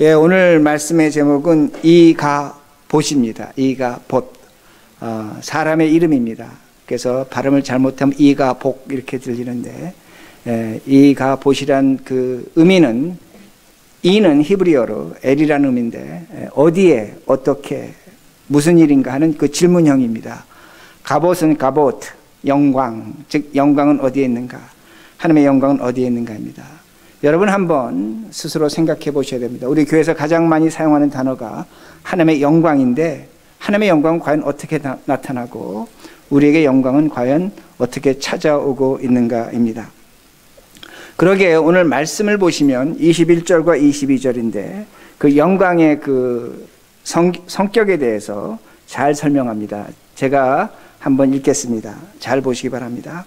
예, 오늘 말씀의 제목은 이가봇입니다. 이가봇. 사람의 이름입니다. 그래서 발음을 잘못하면 이가복 이렇게 들리는데, 이가봇이란 그 의미는, 이는 히브리어로 엘이라는 의미인데, 어디에, 어떻게, 무슨 일인가 하는 그 질문형입니다. 가봇은 가봇, 영광, 즉 영광은 어디에 있는가, 하나님의 영광은 어디에 있는가입니다. 여러분 한번 스스로 생각해 보셔야 됩니다. 우리 교회에서 가장 많이 사용하는 단어가 하나님의 영광인데, 하나님의 영광은 과연 어떻게 나타나고 우리에게 영광은 과연 어떻게 찾아오고 있는가입니다. 그러게 오늘 말씀을 보시면 21절과 22절인데 그 영광의 그 성격에 대해서 잘 설명합니다. 제가 한번 읽겠습니다. 잘 보시기 바랍니다.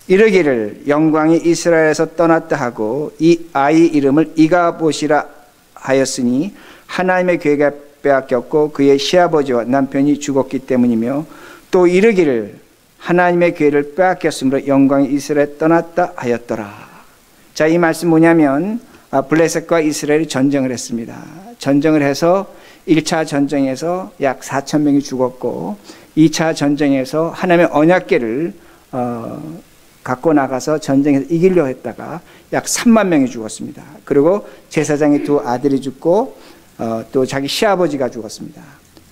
이르기를 영광이 이스라엘에서 떠났다 하고 이 아이 이름을 이가봇이라 하였으니 하나님의 계획에 빼앗겼고 그의 시아버지와 남편이 죽었기 때문이며, 또 이르기를 하나님의 계획을 빼앗겼으므로 영광이 이스라엘에 떠났다 하였더라. 자, 이 말씀 뭐냐면 블레셋과 이스라엘이 전쟁을 했습니다. 전쟁을 해서 1차 전쟁에서 약 4천 명이 죽었고 2차 전쟁에서 하나님의 언약궤를 갖고 나가서 전쟁에서 이기려 했다가 약 3만 명이 죽었습니다. 그리고 제사장의 두 아들이 죽고 또 자기 시아버지가 죽었습니다.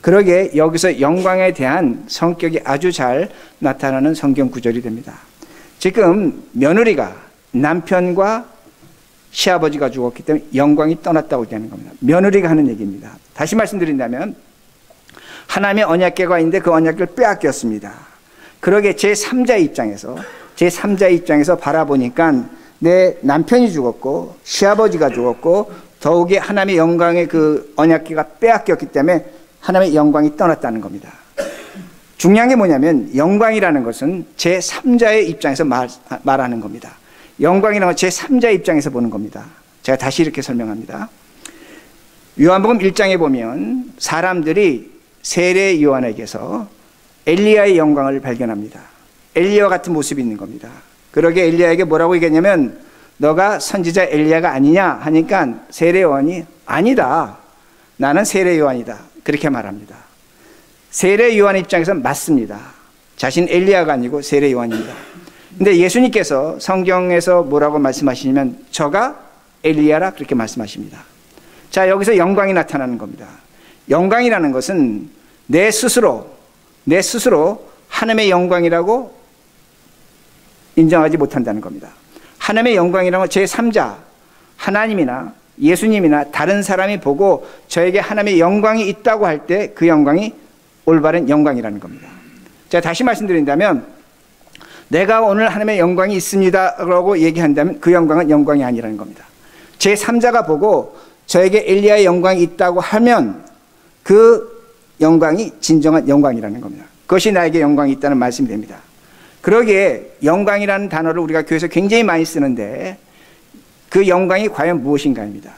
그러게 여기서 영광에 대한 성격이 아주 잘 나타나는 성경 구절이 됩니다. 지금 며느리가 남편과 시아버지가 죽었기 때문에 영광이 떠났다고 얘기하는 겁니다. 며느리가 하는 얘기입니다. 다시 말씀드린다면 하나님의 언약궤가 있는데 그 언약궤를 빼앗겼습니다. 그러게 제3자의 입장에서 바라보니까 내 남편이 죽었고 시아버지가 죽었고 더욱이 하나님의 영광의 그 언약궤가 빼앗겼기 때문에 하나님의 영광이 떠났다는 겁니다. 중요한 게 뭐냐면 영광이라는 것은 제3자의 입장에서 말하는 겁니다. 영광이라는 건 제3자의 입장에서 보는 겁니다. 제가 다시 이렇게 설명합니다. 요한복음 1장에 보면 사람들이 세례 요한에게서 엘리야의 영광을 발견합니다. 엘리야와 같은 모습이 있는 겁니다. 그러게 엘리야에게 뭐라고 얘기했냐면 너가 선지자 엘리야가 아니냐 하니까 세례 요한이 아니다, 나는 세례 요한이다, 그렇게 말합니다. 세례 요한 입장에서 맞습니다. 자신 엘리야가 아니고 세례 요한입니다. 근데 예수님께서 성경에서 뭐라고 말씀하시냐면 저가 엘리야라 그렇게 말씀하십니다. 자, 여기서 영광이 나타나는 겁니다. 영광이라는 것은 내 스스로 하나님의 영광이라고 인정하지 못한다는 겁니다. 하나님의 영광이라는 건 제3자, 하나님이나 예수님이나 다른 사람이 보고 저에게 하나님의 영광이 있다고 할 때 그 영광이 올바른 영광이라는 겁니다. 제가 다시 말씀드린다면 내가 오늘 하나님의 영광이 있습니다라고 얘기한다면 그 영광은 영광이 아니라는 겁니다. 제3자가 보고 저에게 엘리야의 영광이 있다고 하면 그 영광이 진정한 영광이라는 겁니다. 그것이 나에게 영광이 있다는 말씀이 됩니다. 그러기에 영광이라는 단어를 우리가 교회에서 굉장히 많이 쓰는데 그 영광이 과연 무엇인가입니다.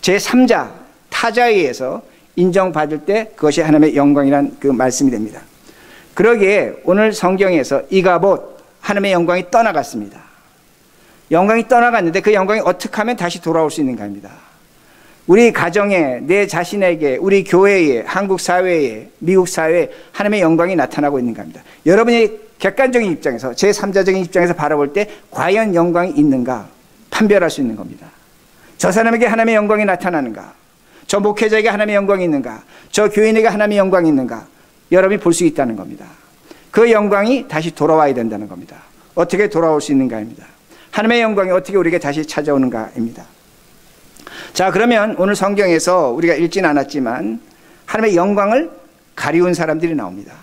제3자, 타자에 의해서 인정받을 때 그것이 하나님의 영광이라는 그 말씀이 됩니다. 그러기에 오늘 성경에서 이가봇, 하나님의 영광이 떠나갔습니다. 영광이 떠나갔는데 그 영광이 어떻게 하면 다시 돌아올 수 있는가입니다. 우리 가정에, 내 자신에게, 우리 교회에, 한국 사회에, 미국 사회에 하나님의 영광이 나타나고 있는 겁니다. 여러분이 객관적인 입장에서, 제3자적인 입장에서 바라볼 때 과연 영광이 있는가 판별할 수 있는 겁니다. 저 사람에게 하나님의 영광이 나타나는가, 저 목회자에게 하나님의 영광이 있는가, 저 교인에게 하나님의 영광이 있는가, 여러분이 볼 수 있다는 겁니다. 그 영광이 다시 돌아와야 된다는 겁니다. 어떻게 돌아올 수 있는가입니다. 하나님의 영광이 어떻게 우리에게 다시 찾아오는가입니다. 자, 그러면 오늘 성경에서 우리가 읽진 않았지만 하나님의 영광을 가리운 사람들이 나옵니다.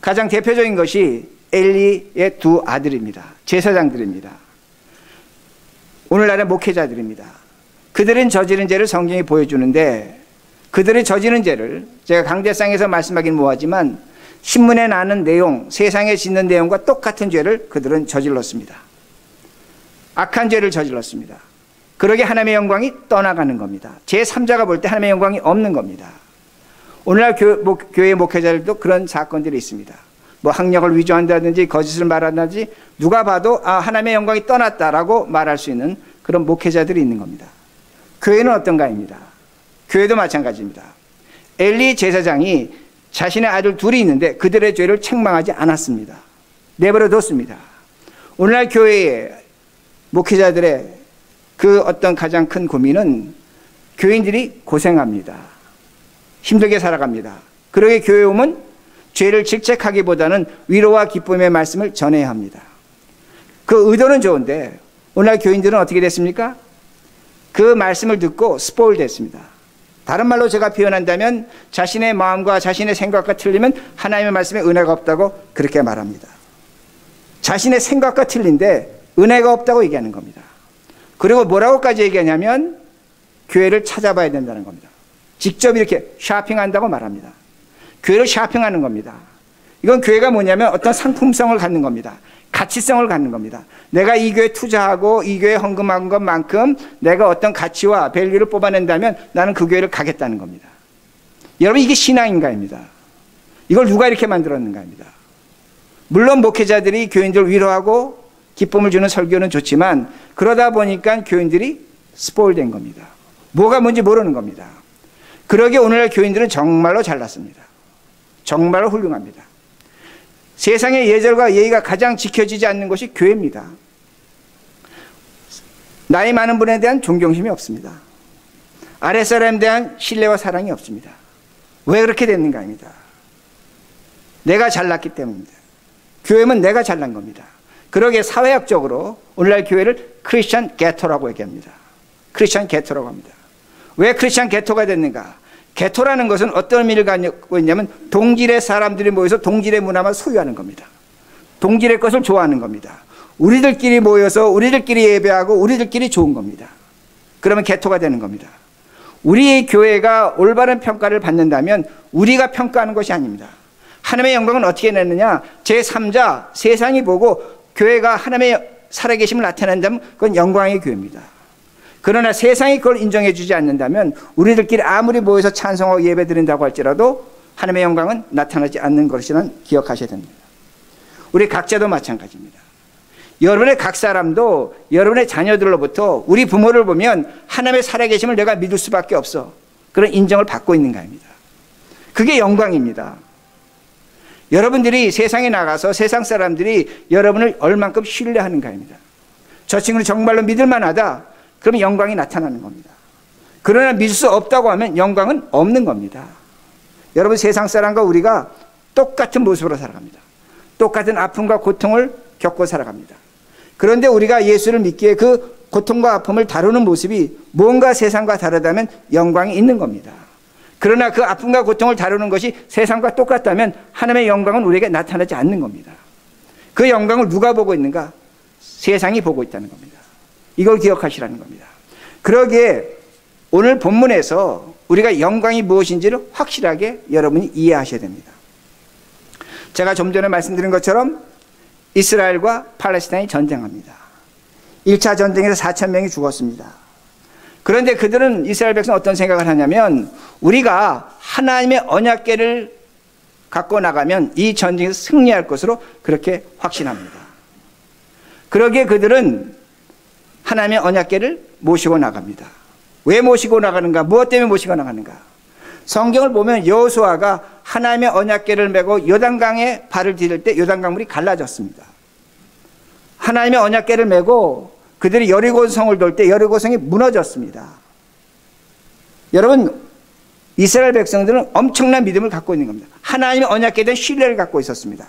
가장 대표적인 것이 엘리의 두 아들입니다. 제사장들입니다. 오늘날의 목회자들입니다. 그들은 저지른 죄를 성경이 보여주는데 그들이 저지른 죄를 제가 강대상에서 말씀하기는 뭐하지만 신문에 나는 내용, 세상에 짓는 내용과 똑같은 죄를 그들은 저질렀습니다. 악한 죄를 저질렀습니다. 그러게 하나님의 영광이 떠나가는 겁니다. 제3자가 볼 때 하나님의 영광이 없는 겁니다. 오늘날 교회 목회자들도 그런 사건들이 있습니다. 뭐 학력을 위조한다든지 거짓을 말한다든지 누가 봐도 하나님의 영광이 떠났다라고 말할 수 있는 그런 목회자들이 있는 겁니다. 교회는 어떤가입니다. 교회도 마찬가지입니다. 엘리 제사장이 자신의 아들 둘이 있는데 그들의 죄를 책망하지 않았습니다. 내버려 뒀습니다. 오늘날 교회의 목회자들의 그 어떤 가장 큰 고민은 교인들이 고생합니다. 힘들게 살아갑니다. 그러게 교회 오면 죄를 질책하기보다는 위로와 기쁨의 말씀을 전해야 합니다. 그 의도는 좋은데 오늘날 교인들은 어떻게 됐습니까? 그 말씀을 듣고 스포일 됐습니다. 다른 말로 제가 표현한다면 자신의 마음과 자신의 생각과 틀리면 하나님의 말씀에 은혜가 없다고 그렇게 말합니다. 자신의 생각과 틀린데 은혜가 없다고 얘기하는 겁니다. 그리고 뭐라고까지 얘기하냐면 교회를 찾아봐야 된다는 겁니다. 직접 이렇게 쇼핑한다고 말합니다. 교회를 쇼핑하는 겁니다. 이건 교회가 뭐냐면 어떤 상품성을 갖는 겁니다. 가치성을 갖는 겁니다. 내가 이 교회에 투자하고 이 교회에 헌금한 것만큼 내가 어떤 가치와 밸류를 뽑아낸다면 나는 그 교회를 가겠다는 겁니다. 여러분, 이게 신앙인가입니다. 이걸 누가 이렇게 만들었는가입니다. 물론 목회자들이 교인들을 위로하고 기쁨을 주는 설교는 좋지만 그러다 보니까 교인들이 스포일된 겁니다. 뭐가 뭔지 모르는 겁니다. 그러기에 오늘날 교인들은 정말로 잘났습니다. 정말로 훌륭합니다. 세상의 예절과 예의가 가장 지켜지지 않는 것이 교회입니다. 나이 많은 분에 대한 존경심이 없습니다. 아랫사람에 대한 신뢰와 사랑이 없습니다. 왜 그렇게 됐는가입니다. 내가 잘났기 때문입니다. 교회는 내가 잘난 겁니다. 그러기에 사회학적으로 오늘날 교회를 크리스천 게토라고 얘기합니다. 크리스천 게토라고 합니다. 왜 크리스천 게토가 됐는가? 게토라는 것은 어떤 의미를 갖고 있냐면 동질의 사람들이 모여서 동질의 문화만 소유하는 겁니다. 동질의 것을 좋아하는 겁니다. 우리들끼리 모여서 우리들끼리 예배하고 우리들끼리 좋은 겁니다. 그러면 게토가 되는 겁니다. 우리의 교회가 올바른 평가를 받는다면 우리가 평가하는 것이 아닙니다. 하나님의 영광은 어떻게 내느냐? 제3자 세상이 보고 교회가 하나님의 살아계심을 나타낸다면 그건 영광의 교회입니다. 그러나 세상이 그걸 인정해 주지 않는다면 우리들끼리 아무리 모여서 찬송하고 예배 드린다고 할지라도 하나님의 영광은 나타나지 않는 것이란 기억하셔야 됩니다. 우리 각자도 마찬가지입니다. 여러분의 각 사람도 여러분의 자녀들로부터 우리 부모를 보면 하나님의 살아계심을 내가 믿을 수밖에 없어. 그런 인정을 받고 있는가입니다. 그게 영광입니다. 여러분들이 세상에 나가서 세상 사람들이 여러분을 얼만큼 신뢰하는가입니다. 저 친구는 정말로 믿을 만하다. 그러면 영광이 나타나는 겁니다. 그러나 믿을 수 없다고 하면 영광은 없는 겁니다. 여러분, 세상 사람과 우리가 똑같은 모습으로 살아갑니다. 똑같은 아픔과 고통을 겪고 살아갑니다. 그런데 우리가 예수를 믿기에 그 고통과 아픔을 다루는 모습이 뭔가 세상과 다르다면 영광이 있는 겁니다. 그러나 그 아픔과 고통을 다루는 것이 세상과 똑같다면 하나님의 영광은 우리에게 나타나지 않는 겁니다. 그 영광을 누가 보고 있는가? 세상이 보고 있다는 겁니다. 이걸 기억하시라는 겁니다. 그러기에 오늘 본문에서 우리가 영광이 무엇인지를 확실하게 여러분이 이해하셔야 됩니다. 제가 좀 전에 말씀드린 것처럼 이스라엘과 팔레스타인이 전쟁합니다. 1차 전쟁에서 4,000명이 죽었습니다. 그런데 그들은 이스라엘 백성 어떤 생각을 하냐면 우리가 하나님의 언약궤를 갖고 나가면 이 전쟁에서 승리할 것으로 그렇게 확신합니다. 그러기에 그들은 하나님의 언약궤를 모시고 나갑니다. 왜 모시고 나가는가? 무엇 때문에 모시고 나가는가? 성경을 보면 여호수아가 하나님의 언약궤를 메고 요단강에 발을 디딜 때 요단강물이 갈라졌습니다. 하나님의 언약궤를 메고 그들이 여리고 성을 돌 때 여리고 성이 무너졌습니다. 여러분, 이스라엘 백성들은 엄청난 믿음을 갖고 있는 겁니다. 하나님의 언약궤에 대한 신뢰를 갖고 있었습니다.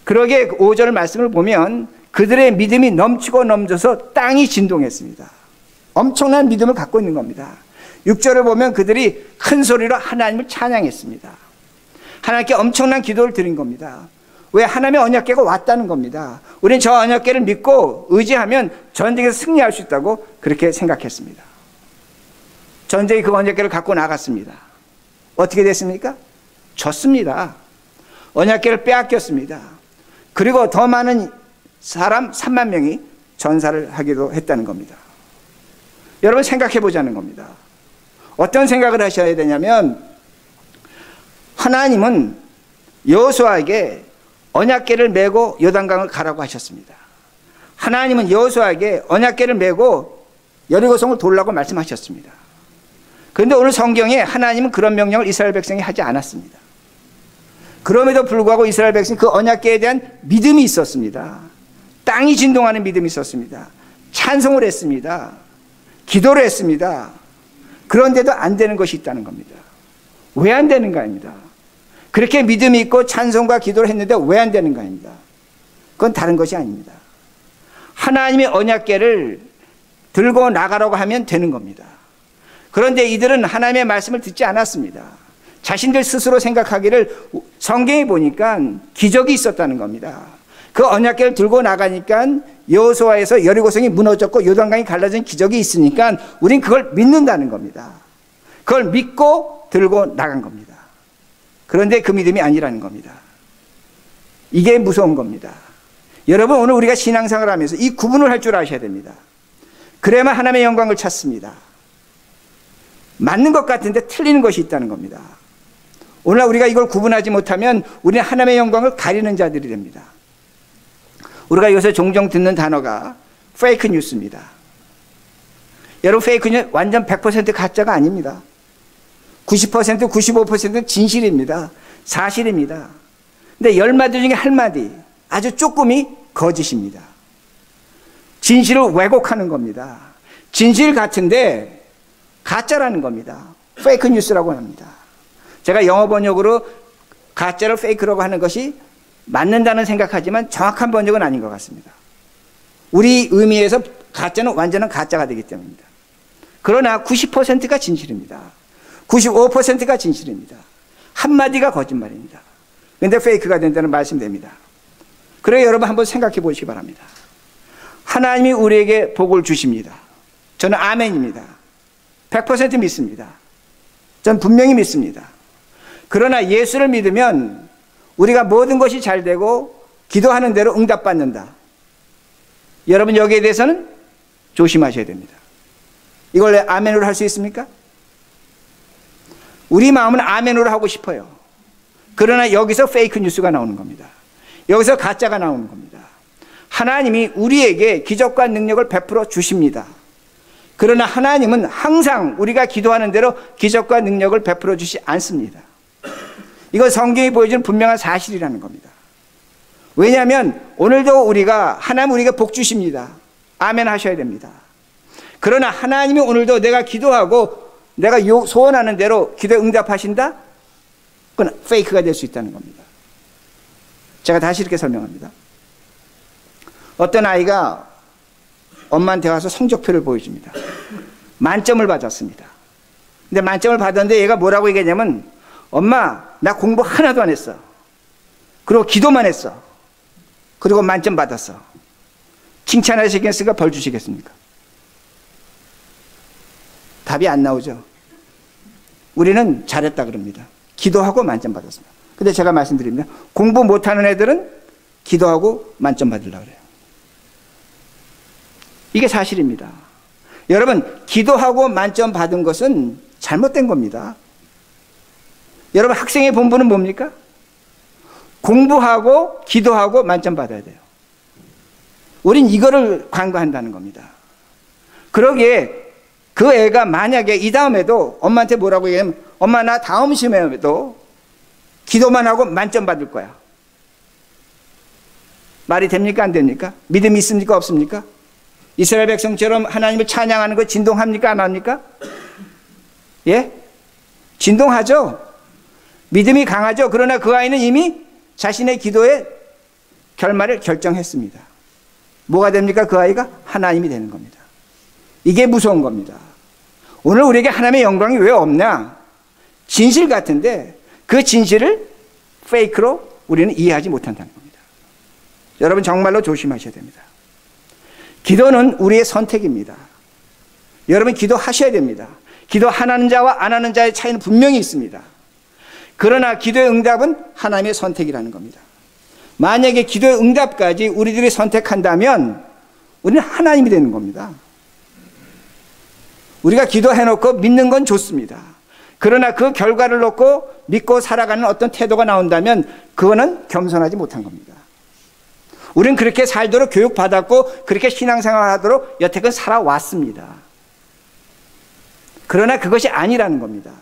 그러기에 5절 말씀을 보면 그들의 믿음이 넘치고 넘쳐서 땅이 진동했습니다. 엄청난 믿음을 갖고 있는 겁니다. 6절을 보면 그들이 큰 소리로 하나님을 찬양했습니다. 하나님께 엄청난 기도를 드린 겁니다. 왜? 하나님의 언약궤가 왔다는 겁니다. 우리는 저 언약궤를 믿고 의지하면 전쟁에서 승리할 수 있다고 그렇게 생각했습니다. 전쟁이 그 언약궤를 갖고 나갔습니다. 어떻게 됐습니까? 졌습니다. 언약궤를 빼앗겼습니다. 그리고 더 많은 사람 3만 명이 전사를 하기도 했다는 겁니다. 여러분, 생각해 보자는 겁니다. 어떤 생각을 하셔야 되냐면 하나님은 여호수아에게 언약궤를 메고 요단강을 가라고 하셨습니다. 하나님은 여호수아에게 언약궤를 메고 여리고성을 돌라고 말씀하셨습니다. 그런데 오늘 성경에 하나님은 그런 명령을 이스라엘 백성이 하지 않았습니다. 그럼에도 불구하고 이스라엘 백성이 그 언약궤에 대한 믿음이 있었습니다. 땅이 진동하는 믿음이 있었습니다. 찬송을 했습니다. 기도를 했습니다. 그런데도 안 되는 것이 있다는 겁니다. 왜 안 되는가입니다. 그렇게 믿음이 있고 찬송과 기도를 했는데 왜 안 되는가입니다. 그건 다른 것이 아닙니다. 하나님의 언약궤를 들고 나가라고 하면 되는 겁니다. 그런데 이들은 하나님의 말씀을 듣지 않았습니다. 자신들 스스로 생각하기를 성경에 보니까 기적이 있었다는 겁니다. 그 언약궤를 들고 나가니까 여호수아에서 여리고성이 무너졌고 요단강이 갈라진 기적이 있으니까 우린 그걸 믿는다는 겁니다. 그걸 믿고 들고 나간 겁니다. 그런데 그 믿음이 아니라는 겁니다. 이게 무서운 겁니다. 여러분, 오늘 우리가 신앙생활을 하면서 이 구분을 할 줄 아셔야 됩니다. 그래야만 하나님의 영광을 찾습니다. 맞는 것 같은데 틀리는 것이 있다는 겁니다. 오늘날 우리가 이걸 구분하지 못하면 우리는 하나님의 영광을 가리는 자들이 됩니다. 우리가 요새 종종 듣는 단어가 페이크 뉴스입니다. 여러분, 페이크 뉴스 완전 100% 가짜가 아닙니다. 90%, 95% 진실입니다. 사실입니다. 근데 10마디 중에 1마디, 아주 조금이 거짓입니다. 진실을 왜곡하는 겁니다. 진실 같은데 가짜라는 겁니다. 페이크 뉴스라고 합니다. 제가 영어 번역으로 가짜를 페이크라고 하는 것이 맞는다는 생각하지만 정확한 번역은 아닌 것 같습니다. 우리 의미에서 가짜는 완전한 가짜가 되기 때문입니다. 그러나 90%가 진실입니다. 95%가 진실입니다. 한마디가 거짓말입니다. 그런데 페이크가 된다는 말씀됩니다. 그래서 여러분 한번 생각해 보시기 바랍니다. 하나님이 우리에게 복을 주십니다. 저는 아멘입니다. 100% 믿습니다. 전 분명히 믿습니다. 그러나 예수를 믿으면 우리가 모든 것이 잘 되고 기도하는 대로 응답받는다. 여러분, 여기에 대해서는 조심하셔야 됩니다. 이걸 아멘으로 할 수 있습니까? 우리 마음은 아멘으로 하고 싶어요. 그러나 여기서 페이크 뉴스가 나오는 겁니다. 여기서 가짜가 나오는 겁니다. 하나님이 우리에게 기적과 능력을 베풀어 주십니다. 그러나 하나님은 항상 우리가 기도하는 대로 기적과 능력을 베풀어 주지 않습니다. 이건 성경이 보여주는 분명한 사실이라는 겁니다. 왜냐하면 오늘도 하나님 우리에게 복 주십니다. 아멘 하셔야 됩니다. 그러나 하나님이 오늘도 내가 기도하고 내가 소원하는 대로 기도에 응답하신다? 그건 페이크가 될 수 있다는 겁니다. 제가 다시 이렇게 설명합니다. 어떤 아이가 엄마한테 와서 성적표를 보여줍니다. 만점을 받았습니다. 근데 만점을 받았는데 얘가 뭐라고 얘기하냐면, 엄마, 나 공부 하나도 안 했어. 그리고 기도만 했어. 그리고 만점 받았어. 칭찬하시겠습니까? 벌 주시겠습니까? 답이 안 나오죠. 우리는 잘했다 그럽니다. 기도하고 만점 받았습니다. 근데 제가 말씀드립니다. 공부 못하는 애들은 기도하고 만점 받으려고 그래요. 이게 사실입니다. 여러분, 기도하고 만점 받은 것은 잘못된 겁니다. 여러분, 학생의 본분은 뭡니까? 공부하고 기도하고 만점 받아야 돼요. 우린 이거를 간과한다는 겁니다. 그러기에 그 애가 만약에 이 다음에도 엄마한테 뭐라고 얘기하면, 엄마, 나 다음 시험에도 기도만 하고 만점 받을 거야. 말이 됩니까? 안 됩니까? 믿음이 있습니까? 없습니까? 이스라엘 백성처럼 하나님을 찬양하는 거 진동합니까? 안 합니까? 예? 진동하죠? 믿음이 강하죠? 그러나 그 아이는 이미 자신의 기도의 결말을 결정했습니다. 뭐가 됩니까? 그 아이가 하나님이 되는 겁니다. 이게 무서운 겁니다. 오늘 우리에게 하나님의 영광이 왜 없냐? 진실 같은데 그 진실을 페이크로 우리는 이해하지 못한다는 겁니다. 여러분, 정말로 조심하셔야 됩니다. 기도는 우리의 선택입니다. 여러분, 기도하셔야 됩니다. 기도하는 자와 안 하는 자의 차이는 분명히 있습니다. 그러나 기도의 응답은 하나님의 선택이라는 겁니다. 만약에 기도의 응답까지 우리들이 선택한다면 우리는 하나님이 되는 겁니다. 우리가 기도해놓고 믿는 건 좋습니다. 그러나 그 결과를 놓고 믿고 살아가는 어떤 태도가 나온다면 그거는 겸손하지 못한 겁니다. 우리는 그렇게 살도록 교육받았고 그렇게 신앙생활을 하도록 여태껏 살아왔습니다. 그러나 그것이 아니라는 겁니다.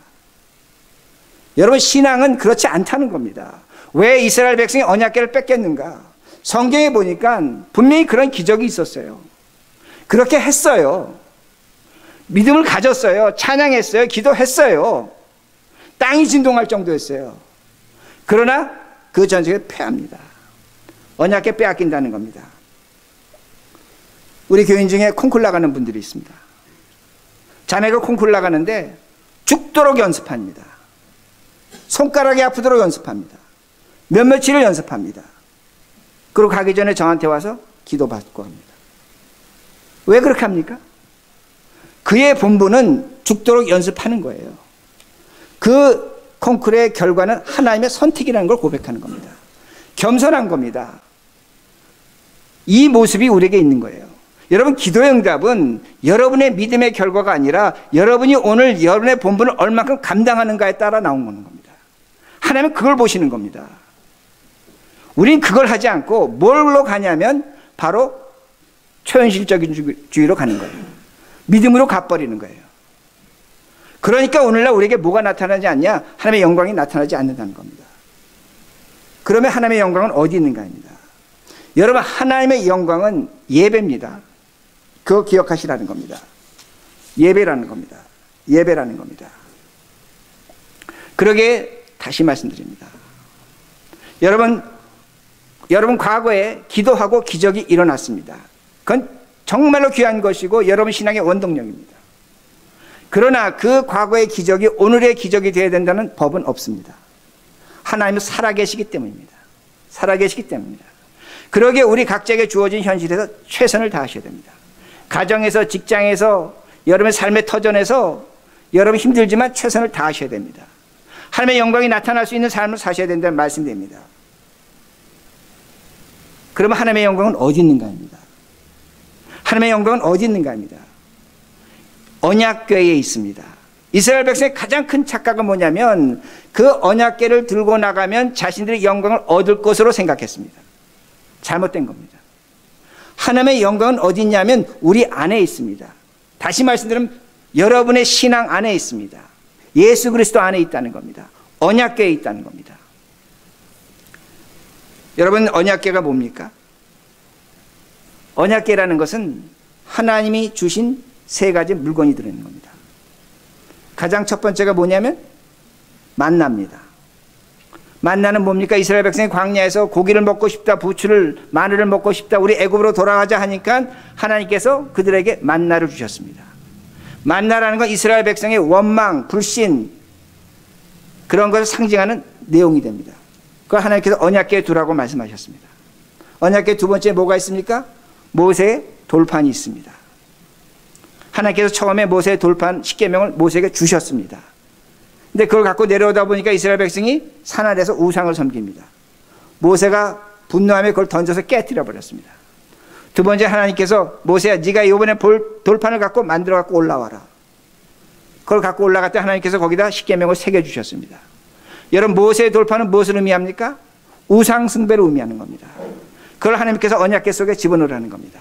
여러분, 신앙은 그렇지 않다는 겁니다. 왜 이스라엘 백성이 언약궤를 뺏겼는가? 성경에 보니까 분명히 그런 기적이 있었어요. 그렇게 했어요. 믿음을 가졌어요. 찬양했어요. 기도했어요. 땅이 진동할 정도였어요. 그러나 그 전쟁에 패합니다. 언약궤 빼앗긴다는 겁니다. 우리 교인 중에 콩쿨 나가는 분들이 있습니다. 자매가 콩쿨 나가는데 죽도록 연습합니다. 손가락이 아프도록 연습합니다. 며칠을 연습합니다. 그리고 가기 전에 저한테 와서 기도받고 합니다. 왜 그렇게 합니까? 그의 본분은 죽도록 연습하는 거예요. 그 콩쿨의 결과는 하나님의 선택이라는 걸 고백하는 겁니다. 겸손한 겁니다. 이 모습이 우리에게 있는 거예요. 여러분, 기도의 응답은 여러분의 믿음의 결과가 아니라 여러분이 오늘 여러분의 본분을 얼마큼 감당하는가에 따라 나오는 겁니다. 하나님은 그걸 보시는 겁니다. 우린 그걸 하지 않고 뭘로 가냐면 바로 초현실적인 주의로 가는 거예요. 믿음으로 가버리는 거예요. 그러니까 오늘날 우리에게 뭐가 나타나지 않냐? 하나님의 영광이 나타나지 않는다는 겁니다. 그러면 하나님의 영광은 어디 있는가 합니다. 여러분, 하나님의 영광은 예배입니다. 그거 기억하시라는 겁니다. 예배라는 겁니다. 예배라는 겁니다. 그러게 다시 말씀드립니다. 여러분 과거에 기도하고 기적이 일어났습니다. 그건 정말로 귀한 것이고 여러분 신앙의 원동력입니다. 그러나 그 과거의 기적이 오늘의 기적이 되어야 된다는 법은 없습니다. 하나님은 살아계시기 때문입니다. 살아계시기 때문입니다. 그러기에 우리 각자에게 주어진 현실에서 최선을 다하셔야 됩니다. 가정에서, 직장에서, 여러분의 삶의 터전에서 여러분 힘들지만 최선을 다하셔야 됩니다. 하나님의 영광이 나타날 수 있는 삶을 사셔야 된다는 말씀입니다. 그러면 하나님의 영광은 어디 있는가 합니다. 하나님의 영광은 어디 있는가 합니다. 언약궤에 있습니다. 이스라엘 백성의 가장 큰 착각은 뭐냐면 그 언약궤를 들고 나가면 자신들의 영광을 얻을 것으로 생각했습니다. 잘못된 겁니다. 하나님의 영광은 어디 있냐면 우리 안에 있습니다. 다시 말씀드리면 여러분의 신앙 안에 있습니다. 예수 그리스도 안에 있다는 겁니다. 언약궤에 있다는 겁니다. 여러분, 언약궤가 뭡니까? 언약궤라는 것은 하나님이 주신 세 가지 물건이 들어있는 겁니다. 가장 첫 번째가 뭐냐면 만나입니다. 만나는 뭡니까? 이스라엘 백성이 광야에서 고기를 먹고 싶다, 부추를, 마늘을 먹고 싶다, 우리 애굽으로 돌아가자 하니까 하나님께서 그들에게 만나를 주셨습니다. 만나라는 건 이스라엘 백성의 원망, 불신, 그런 것을 상징하는 내용이 됩니다. 그걸 하나님께서 언약궤에 두라고 말씀하셨습니다. 언약궤 두 번째 뭐가 있습니까? 모세의 돌판이 있습니다. 하나님께서 처음에 모세의 돌판 10계명을 모세에게 주셨습니다. 근데 그걸 갖고 내려오다 보니까 이스라엘 백성이 산 아래에서 우상을 섬깁니다. 모세가 분노하며 그걸 던져서 깨뜨려 버렸습니다. 두 번째, 하나님께서 모세야, 네가 이번에 돌판을 갖고 만들어 갖고 올라와라. 그걸 갖고 올라갈 때 하나님께서 거기다 10계명을 새겨 주셨습니다. 여러분, 모세의 돌판은 무엇을 의미합니까? 우상 숭배를 의미하는 겁니다. 그걸 하나님께서 언약궤 속에 집어넣으라는 겁니다.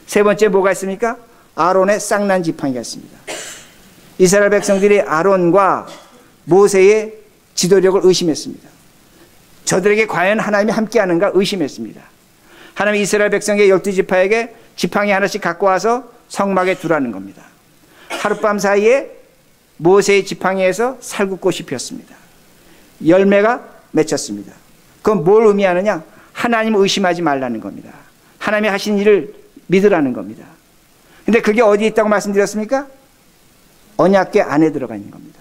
세 번째 뭐가 있습니까? 아론의 쌍난 지팡이가 있습니다. 이스라엘 백성들이 아론과 모세의 지도력을 의심했습니다. 저들에게 과연 하나님이 함께하는가 의심했습니다. 하나님이 이스라엘 백성의 12지파에게 지팡이 하나씩 갖고 와서 성막에 두라는 겁니다. 하룻밤 사이에 모세의 지팡이에서 살구꽃이 피었습니다. 열매가 맺혔습니다. 그건 뭘 의미하느냐? 하나님을 의심하지 말라는 겁니다. 하나님이 하신 일을 믿으라는 겁니다. 근데 그게 어디에 있다고 말씀드렸습니까? 언약궤 안에 들어가 있는 겁니다.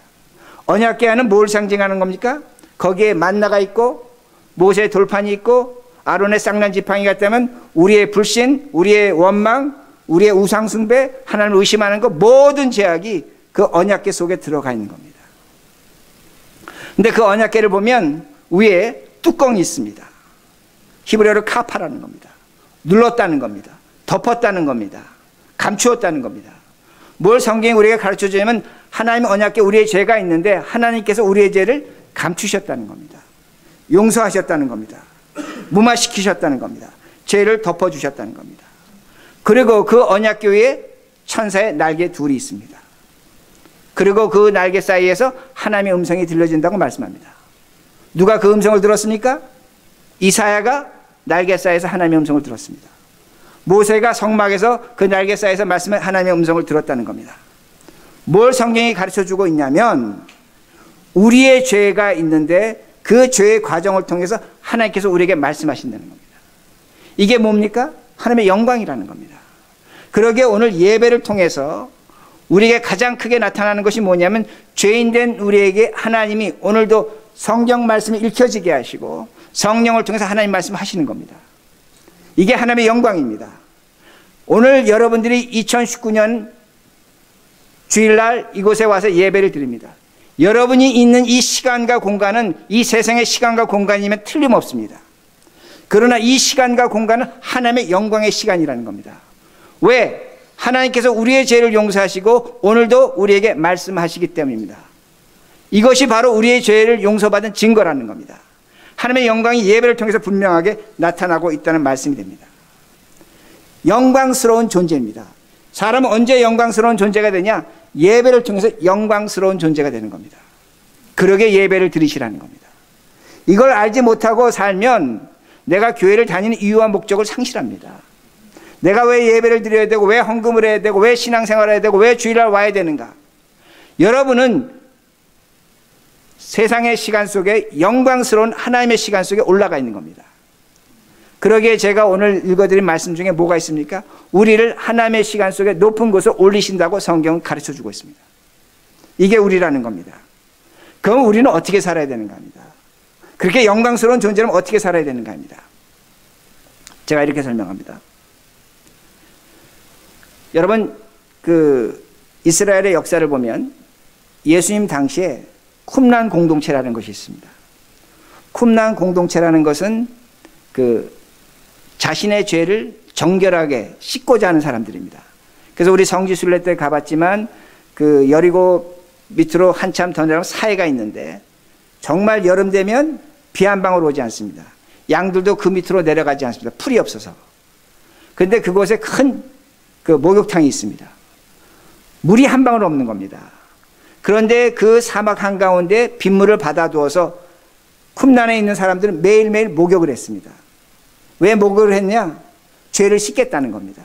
언약궤 안은 뭘 상징하는 겁니까? 거기에 만나가 있고 모세의 돌판이 있고 아론의 쌍난 지팡이가 있다면 우리의 불신, 우리의 원망, 우리의 우상 숭배, 하나님을 의심하는 것, 모든 죄악이 그 언약궤 속에 들어가 있는 겁니다. 근데 그 언약궤를 보면 위에 뚜껑이 있습니다. 히브리어로 카파라는 겁니다. 눌렀다는 겁니다. 덮었다는 겁니다. 감추었다는 겁니다. 뭘 성경이 우리에게 가르쳐 주냐면 하나님 언약궤 우리의 죄가 있는데 하나님께서 우리의 죄를 감추셨다는 겁니다. 용서하셨다는 겁니다. 무마시키셨다는 겁니다. 죄를 덮어주셨다는 겁니다. 그리고 그 언약궤 위에 천사의 날개 둘이 있습니다. 그리고 그 날개 사이에서 하나님의 음성이 들려진다고 말씀합니다. 누가 그 음성을 들었습니까? 이사야가 날개 사이에서 하나님의 음성을 들었습니다. 모세가 성막에서 그 날개 사이에서 하나님의 음성을 들었다는 겁니다. 뭘 성경이 가르쳐주고 있냐면 우리의 죄가 있는데 그 죄의 과정을 통해서 하나님께서 우리에게 말씀하신다는 겁니다. 이게 뭡니까? 하나님의 영광이라는 겁니다. 그러기에 오늘 예배를 통해서 우리에게 가장 크게 나타나는 것이 뭐냐면 죄인된 우리에게 하나님이 오늘도 성경 말씀이 읽혀지게 하시고 성령을 통해서 하나님 말씀하시는 겁니다. 이게 하나님의 영광입니다. 오늘 여러분들이 2019년 주일날 이곳에 와서 예배를 드립니다. 여러분이 있는 이 시간과 공간은 이 세상의 시간과 공간이면 틀림없습니다. 그러나 이 시간과 공간은 하나님의 영광의 시간이라는 겁니다. 왜? 하나님께서 우리의 죄를 용서하시고 오늘도 우리에게 말씀하시기 때문입니다. 이것이 바로 우리의 죄를 용서받은 증거라는 겁니다. 하나님의 영광이 예배를 통해서 분명하게 나타나고 있다는 말씀이 됩니다. 영광스러운 존재입니다. 사람은 언제 영광스러운 존재가 되냐? 예배를 통해서 영광스러운 존재가 되는 겁니다. 그러게 예배를 드리시라는 겁니다. 이걸 알지 못하고 살면 내가 교회를 다니는 이유와 목적을 상실합니다. 내가 왜 예배를 드려야 되고 왜 헌금을 해야 되고 왜 신앙생활을 해야 되고 왜 주일날 와야 되는가? 여러분은 세상의 시간 속에 영광스러운 하나님의 시간 속에 올라가 있는 겁니다. 그러기에 제가 오늘 읽어드린 말씀 중에 뭐가 있습니까? 우리를 하나님의 시간 속에 높은 곳에 올리신다고 성경은 가르쳐주고 있습니다. 이게 우리라는 겁니다. 그럼 우리는 어떻게 살아야 되는가 합니다. 그렇게 영광스러운 존재라면 어떻게 살아야 되는가 합니다. 제가 이렇게 설명합니다. 여러분, 이스라엘의 역사를 보면 예수님 당시에 쿰란 공동체라는 것이 있습니다. 쿰란 공동체라는 것은 자신의 죄를 정결하게 씻고자 하는 사람들입니다. 그래서 우리 성지순례 때 가봤지만 여리고 밑으로 한참 더 내려가면 사해가 있는데 정말 여름 되면 비 한 방울 오지 않습니다. 양들도 그 밑으로 내려가지 않습니다. 풀이 없어서. 그런데 그곳에 큰 목욕탕이 있습니다. 물이 한 방울 없는 겁니다. 그런데 그 사막 한가운데 빗물을 받아두어서 쿰란에 있는 사람들은 매일매일 목욕을 했습니다. 왜 목욕을 했냐? 죄를 씻겠다는 겁니다.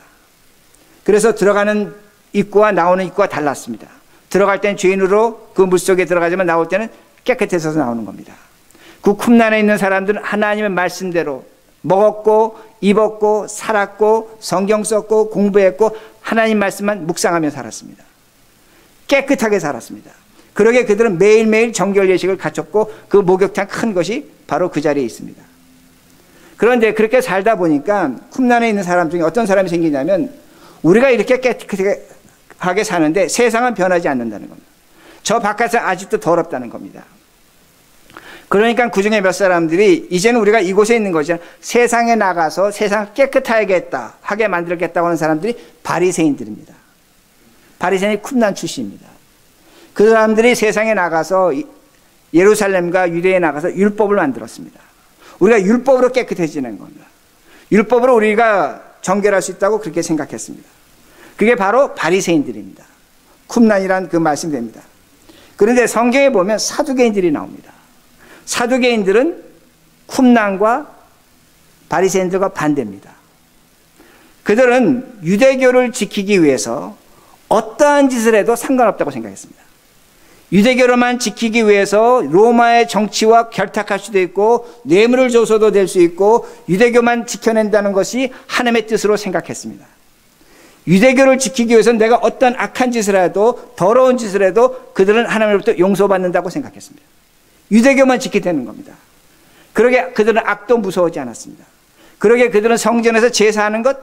그래서 들어가는 입구와 나오는 입구가 달랐습니다. 들어갈 때는 죄인으로 그 물속에 들어가지만 나올 때는 깨끗해서 나오는 겁니다. 그 쿰란에 있는 사람들은 하나님의 말씀대로 먹었고 입었고 살았고 성경 썼고 공부했고 하나님 말씀만 묵상하며 살았습니다. 깨끗하게 살았습니다. 그러게 그들은 매일매일 정결 예식을 갖췄고 그 목욕탕 큰 것이 바로 그 자리에 있습니다. 그런데 그렇게 살다 보니까 쿰란에 있는 사람 중에 어떤 사람이 생기냐면 우리가 이렇게 깨끗하게 사는데 세상은 변하지 않는다는 겁니다. 저 바깥은 아직도 더럽다는 겁니다. 그러니까 그 중에 몇 사람들이 이제는 우리가 이곳에 있는 것이 세상에 나가서 세상을 깨끗하게 하게 만들겠다고 하는 사람들이 바리새인들입니다. 바리새인이 쿰란 출신입니다. 그 사람들이 세상에 나가서 예루살렘과 유대에 나가서 율법을 만들었습니다. 우리가 율법으로 깨끗해지는 겁니다. 율법으로 우리가 정결할 수 있다고 그렇게 생각했습니다. 그게 바로 바리새인들입니다. 쿰란이란 그 말씀이 됩니다. 그런데 성경에 보면 사두개인들이 나옵니다. 사두개인들은 쿰란과 바리새인들과 반대입니다. 그들은 유대교를 지키기 위해서 어떠한 짓을 해도 상관없다고 생각했습니다. 유대교로만 지키기 위해서 로마의 정치와 결탁할 수도 있고 뇌물을 줘서도 될 수 있고 유대교만 지켜낸다는 것이 하나님의 뜻으로 생각했습니다. 유대교를 지키기 위해서 내가 어떤 악한 짓을 해도 더러운 짓을 해도 그들은 하나님으로부터 용서받는다고 생각했습니다. 유대교만 지키되는 겁니다. 그러게 그들은 악도 무서워하지 않았습니다. 그러게 그들은 성전에서 제사하는 것,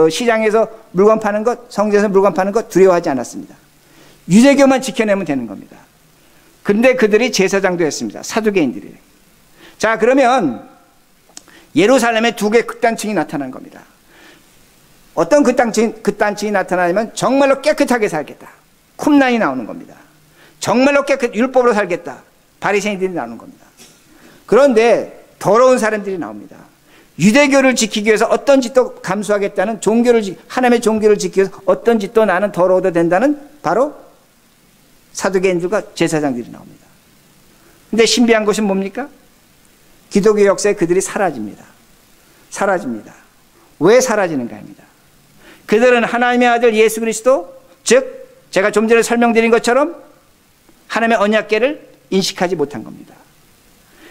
시장에서 물건 파는 것, 성전에서 물건 파는 것 두려워하지 않았습니다. 유대교만 지켜내면 되는 겁니다. 그런데 그들이 제사장도 했습니다. 사두개인들이. 자, 그러면 예루살렘에 두 개의 극단층이 나타난 겁니다. 어떤 극단층이 나타나냐면 정말로 깨끗하게 살겠다. 쿰란이 나오는 겁니다. 정말로 율법으로 살겠다. 바리새인들이 나오는 겁니다. 그런데 더러운 사람들이 나옵니다. 유대교를 지키기 위해서 어떤 짓도 감수하겠다는 하나님의 종교를 지키기 위해서 어떤 짓도 나는 더러워도 된다는 바로 사두개인들과 제사장들이 나옵니다. 근데 신비한 것은 뭡니까? 기독교 역사에 그들이 사라집니다. 사라집니다. 왜 사라지는가 합니다. 그들은 하나님의 아들 예수 그리스도, 즉 제가 좀 전에 설명드린 것처럼 하나님의 언약궤를 인식하지 못한 겁니다.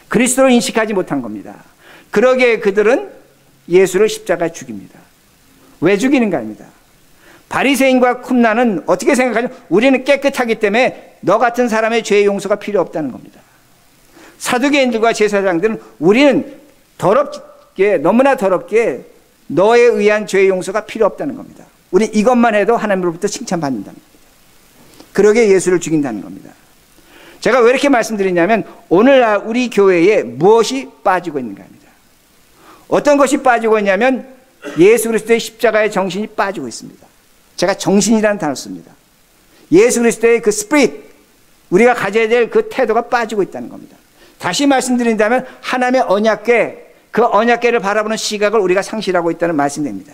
그리스도를 인식하지 못한 겁니다. 그러기에 그들은 예수를 십자가에 죽입니다. 왜 죽이는가 합니다. 바리새인과 쿰나는 어떻게 생각하죠? 우리는 깨끗하기 때문에 너 같은 사람의 죄의 용서가 필요 없다는 겁니다. 사두개인들과 제사장들은 우리는 더럽게, 너무나 더럽게 너에 의한 죄의 용서가 필요 없다는 겁니다. 우리 이것만 해도 하나님으로부터 칭찬받는다는 겁니다. 그러기에 예수를 죽인다는 겁니다. 제가 왜 이렇게 말씀드리냐면 오늘날 우리 교회에 무엇이 빠지고 있는가 합니다. 어떤 것이 빠지고 있냐면 예수 그리스도의 십자가의 정신이 빠지고 있습니다. 제가 정신이라는 단어를 씁니다. 예수 그리스도의 그 스피릿, 우리가 가져야 될 그 태도가 빠지고 있다는 겁니다. 다시 말씀드린다면 하나님의 언약궤, 그 언약궤를 바라보는 시각을 우리가 상실하고 있다는 말씀입니다.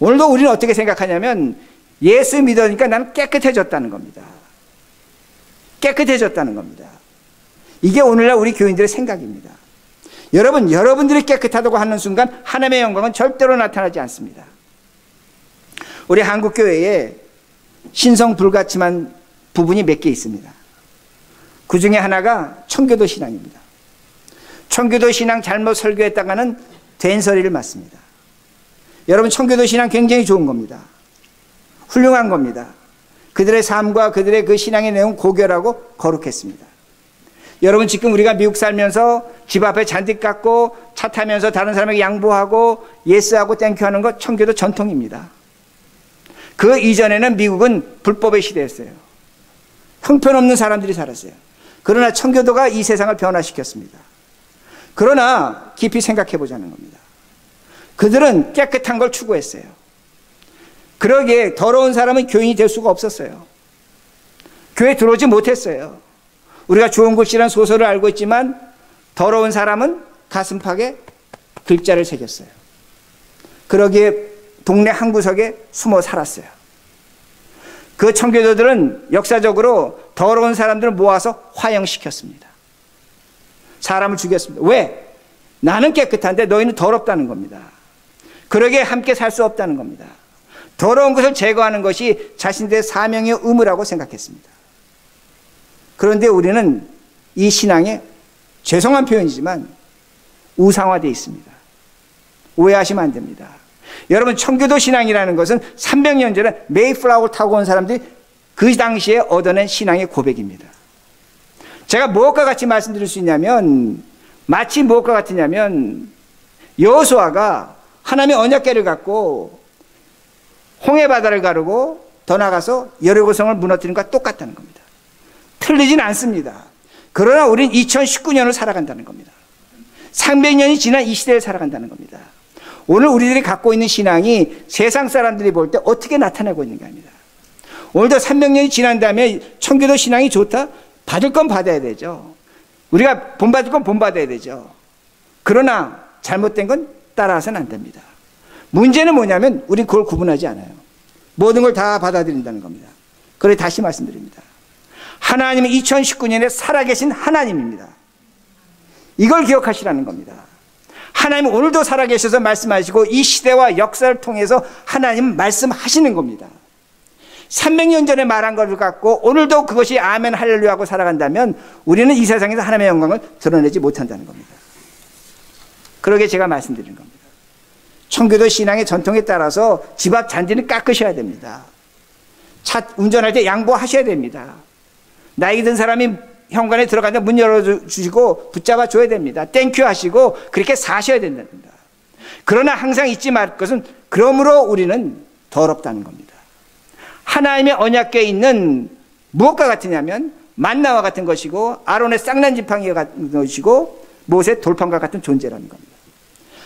오늘도 우리는 어떻게 생각하냐면 예수 믿으니까 나는 깨끗해졌다는 겁니다. 깨끗해졌다는 겁니다. 이게 오늘날 우리 교인들의 생각입니다. 여러분, 여러분들이 깨끗하다고 하는 순간 하나님의 영광은 절대로 나타나지 않습니다. 우리 한국교회에 신성 불가침한 부분이 몇 개 있습니다. 그 중에 하나가 청교도 신앙입니다. 청교도 신앙 잘못 설교했다가는 된소리를 맞습니다. 여러분, 청교도 신앙 굉장히 좋은 겁니다. 훌륭한 겁니다. 그들의 삶과 그들의 그 신앙의 내용은 고결하고 거룩했습니다. 여러분, 지금 우리가 미국 살면서 집 앞에 잔디 깎고 차 타면서 다른 사람에게 양보하고 예스하고 땡큐하는 것 청교도 전통입니다. 그 이전에는 미국은 불법의 시대였어요. 형편없는 사람들이 살았어요. 그러나 청교도가 이 세상을 변화시켰습니다. 그러나 깊이 생각해 보자는 겁니다. 그들은 깨끗한 걸 추구했어요. 그러기에 더러운 사람은 교인이 될 수가 없었어요. 교회에 들어오지 못했어요. 우리가 좋은 글씨라는 소설을 알고 있지만 더러운 사람은 가슴팍에 글자를 새겼어요. 그러기에 동네 한 구석에 숨어 살았어요. 그 청교도들은 역사적으로 더러운 사람들을 모아서 화형시켰습니다. 사람을 죽였습니다. 왜? 나는 깨끗한데 너희는 더럽다는 겁니다. 그러기에 함께 살 수 없다는 겁니다. 더러운 것을 제거하는 것이 자신들의 사명의 의무라고 생각했습니다. 그런데 우리는 이 신앙에 죄송한 표현이지만 우상화되어 있습니다. 오해하시면 안 됩니다. 여러분, 청교도 신앙이라는 것은 300년 전에 메이플라워를 타고 온 사람들이 그 당시에 얻어낸 신앙의 고백입니다. 제가 무엇과 같이 말씀드릴 수 있냐면 마치 무엇과 같으냐면 여호수아가 하나님의 언약궤를 갖고 홍해바다를 가르고 더 나가서 여리고성을 무너뜨린 것과 똑같다는 겁니다. 틀리진 않습니다. 그러나 우린 2019년을 살아간다는 겁니다. 300년이 지난 이 시대를 살아간다는 겁니다. 오늘 우리들이 갖고 있는 신앙이 세상 사람들이 볼 때 어떻게 나타나고 있는가 합니다. 오늘도 300년이 지난 다음에 청교도 신앙이 좋다? 받을 건 받아야 되죠. 우리가 본받을 건 본받아야 되죠. 그러나 잘못된 건 따라서는 안 됩니다. 문제는 뭐냐면 우린 그걸 구분하지 않아요. 모든 걸 다 받아들인다는 겁니다. 그래 다시 말씀드립니다. 하나님은 2019년에 살아계신 하나님입니다. 이걸 기억하시라는 겁니다. 하나님은 오늘도 살아계셔서 말씀하시고 이 시대와 역사를 통해서 하나님은 말씀하시는 겁니다. 300년 전에 말한 것을 갖고 오늘도 그것이 아멘 할렐루야 하고 살아간다면 우리는 이 세상에서 하나님의 영광을 드러내지 못한다는 겁니다. 그러게 제가 말씀드린 겁니다. 청교도 신앙의 전통에 따라서 집 앞 잔디는 깎으셔야 됩니다. 차 운전할 때 양보하셔야 됩니다. 나이 든 사람이 현관에 들어가는데 문 열어주시고 붙잡아 줘야 됩니다. 땡큐 하시고 그렇게 사셔야 된답니다. 그러나 항상 잊지 말 것은 그러므로 우리는 더럽다는 겁니다. 하나님의 언약궤에 있는 무엇과 같으냐면 만나와 같은 것이고 아론의 쌍난 지팡이와 같은 것이고 모세의 돌판과 같은 존재라는 겁니다.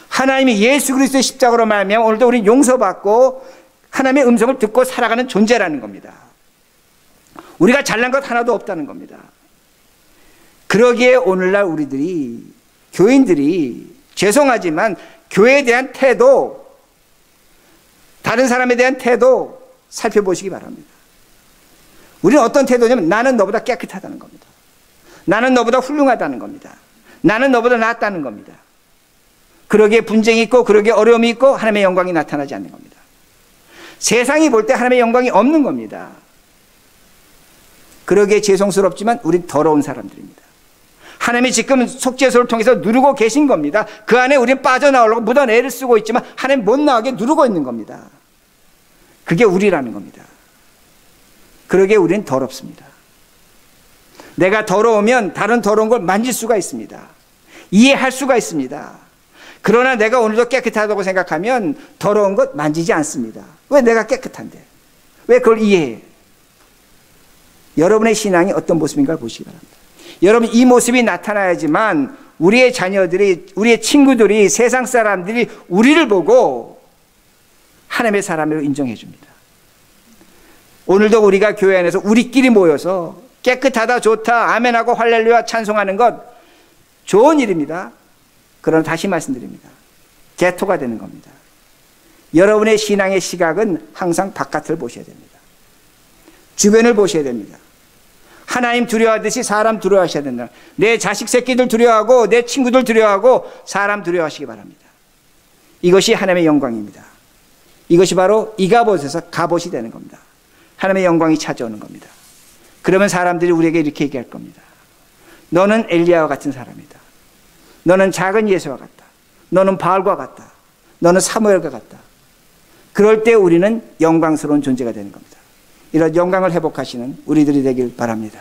하나님이 예수 그리스도의 십자가로 말미암아 오늘도 우리는 용서받고 하나님의 음성을 듣고 살아가는 존재라는 겁니다. 우리가 잘난 것 하나도 없다는 겁니다. 그러기에 오늘날 우리들이 교인들이 죄송하지만 교회에 대한 태도, 다른 사람에 대한 태도 살펴보시기 바랍니다. 우리는 어떤 태도냐면 나는 너보다 깨끗하다는 겁니다. 나는 너보다 훌륭하다는 겁니다. 나는 너보다 낫다는 겁니다. 그러기에 분쟁이 있고 그러기에 어려움이 있고 하나님의 영광이 나타나지 않는 겁니다. 세상이 볼 때 하나님의 영광이 없는 겁니다. 그러기에 죄송스럽지만 우린 더러운 사람들입니다. 하나님이 지금 속죄소를 통해서 누르고 계신 겁니다. 그 안에 우린 빠져나오려고 무단 애를 쓰고 있지만 하나님 못 나가게 누르고 있는 겁니다. 그게 우리라는 겁니다. 그러기에 우린 더럽습니다. 내가 더러우면 다른 더러운 걸 만질 수가 있습니다. 이해할 수가 있습니다. 그러나 내가 오늘도 깨끗하다고 생각하면 더러운 것 만지지 않습니다. 왜 내가 깨끗한데? 왜 그걸 이해해? 여러분의 신앙이 어떤 모습인가를 보시기 바랍니다. 여러분 이 모습이 나타나야지만 우리의 자녀들이, 우리의 친구들이, 세상 사람들이 우리를 보고 하나님의 사람으로 인정해 줍니다. 오늘도 우리가 교회 안에서 우리끼리 모여서 깨끗하다, 좋다, 아멘하고 할렐루야 찬송하는 것 좋은 일입니다. 그러나 다시 말씀드립니다. 개토가 되는 겁니다. 여러분의 신앙의 시각은 항상 바깥을 보셔야 됩니다. 주변을 보셔야 됩니다. 하나님 두려워하듯이 사람 두려워하셔야 된다. 내 자식 새끼들 두려워하고 내 친구들 두려워하고 사람 두려워하시기 바랍니다. 이것이 하나님의 영광입니다. 이것이 바로 이가봇에서 갑옷이 되는 겁니다. 하나님의 영광이 찾아오는 겁니다. 그러면 사람들이 우리에게 이렇게 얘기할 겁니다. 너는 엘리야와 같은 사람이다. 너는 작은 예수와 같다. 너는 바알과 같다. 너는 사무엘과 같다. 그럴 때 우리는 영광스러운 존재가 되는 겁니다. 이런 영광을 회복하시는 우리들이 되길 바랍니다.